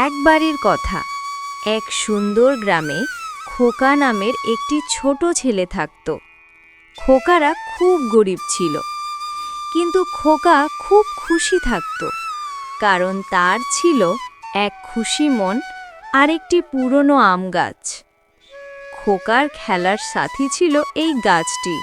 একবারের কথা, এক সুন্দর গ্রামে খোকা নামের একটি ছোট ছেলে থাকত। খোকারা খুব গরিব ছিল, কিন্তু খোকা খুব খুশি থাকত, কারণ তার ছিল এক খুশি মন আর একটি পুরনো আম গাছ। খোকার খেলার সাথী ছিল এই গাছটি।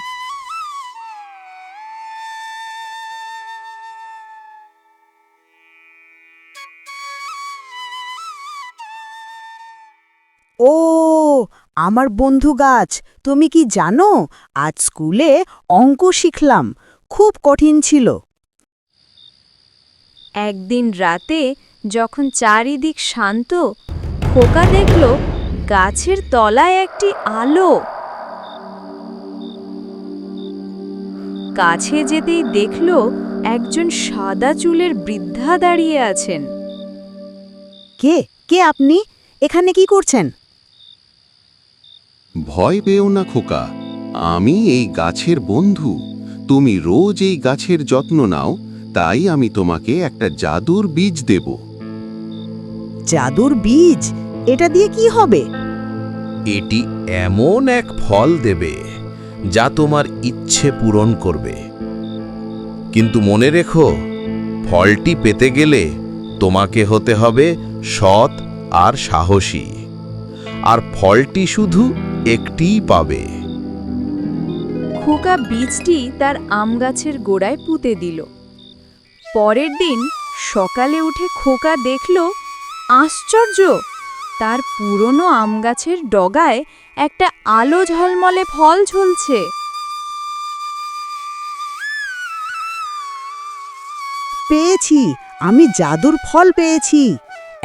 ও, আমার বন্ধু গাছ, তুমি কি জানো আজ স্কুলে অঙ্ক শিখলাম, খুব কঠিন ছিল। একদিন রাতে যখন চারিদিক শান্ত, খোকা দেখল গাছের তলায় একটি আলো। কাছে যেতেই দেখল একজন সাদা চুলের বৃদ্ধা দাঁড়িয়ে আছেন। কে কে আপনি এখানে কি করছেন? ভয় পেও না খোকা, আমি এই গাছের বন্ধু। তুমি রোজ এই গাছের যত্ন নাও, তাই আমি তোমাকে একটা জাদুর বীজ দেব। জাদুর বীজ? এটা দিয়ে কি হবে? এটি এমন এক ফল দেবে যা তোমার ইচ্ছে পূরণ করবে। কিন্তু মনে রেখো, ফলটি পেতে গেলে তোমাকে হতে হবে সৎ আর সাহসী, আর ফলটি শুধু একটিই পাবে। খোকা বীজটি তার আম গাছের গোড়ায় পুঁতে দিল। পরের দিন সকালে উঠে খোকা দেখল, আশ্চর্য, তার পুরনো আম গাছের ডগায় একটা আলো ঝলমলে ফল ঝুলছে। পেয়েছি, আমি জাদুর ফল পেয়েছি।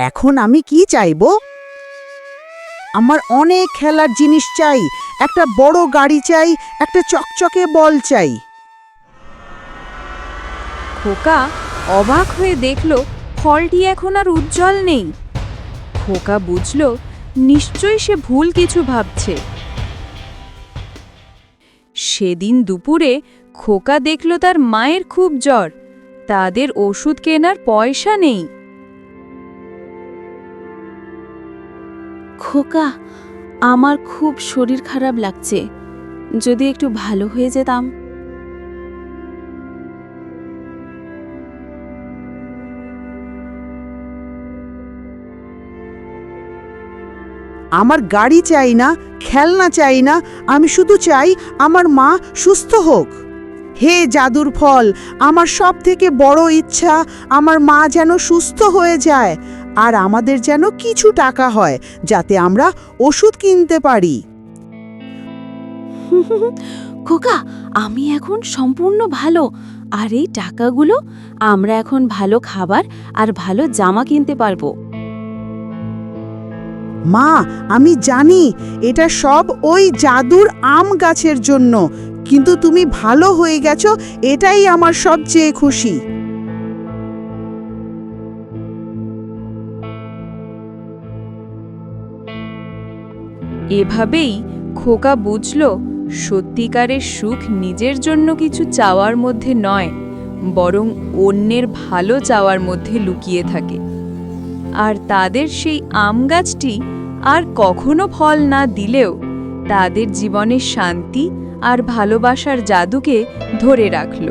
এখন আমি কি চাইবো? আমার অনেক খেলার জিনিস চাই, একটা বড় গাড়ি চাই, একটা চকচকে বল চাই। খোকা অবাক হয়ে দেখল ফলটি এখন আর উজ্জ্বল নেই। খোকা বুঝল নিশ্চয়ই সে ভুল কিছু ভাবছে। সেদিন দুপুরে খোকা দেখল তার মায়ের খুব জ্বর, তাদের ওষুধ কেনার পয়সা নেই। খোকা, আমার খুব শরীর খারাপ লাগছে, যদি একটু ভালো হয়ে যেতাম। আমার গাড়ি চাই না, খেলনা চাই না, আমি শুধু চাই আমার মা সুস্থ হোক। হে জাদুর ফল, আমার সব থেকে বড় ইচ্ছা আমার মা যেন সুস্থ হয়ে যায়, আর আমাদের যেন কিছু টাকা হয় যাতে আমরা ওষুধ কিনতে পারি। খোকা, আমি এখন সম্পূর্ণ ভালো, আর এই টাকাগুলো আমরা এখন ভালো খাবার আর ভালো জামা কিনতে পারবো। মা, আমি জানি এটা সব ওই জাদুর আম গাছের জন্য, কিন্তু তুমি ভালো হয়ে গেছো, এটাই আমার সবচেয়ে খুশি। এভাবেই খোকা বুঝল সত্যিকারের সুখ নিজের জন্য কিছু চাওয়ার মধ্যে নয়, বরং অন্যের ভালো চাওয়ার মধ্যে লুকিয়ে থাকে। আর তাদের সেই আম গাছটি আর কখনো ফল না দিলেও তাদের জীবনের শান্তি আর ভালোবাসার জাদুকে ধরে রাখল।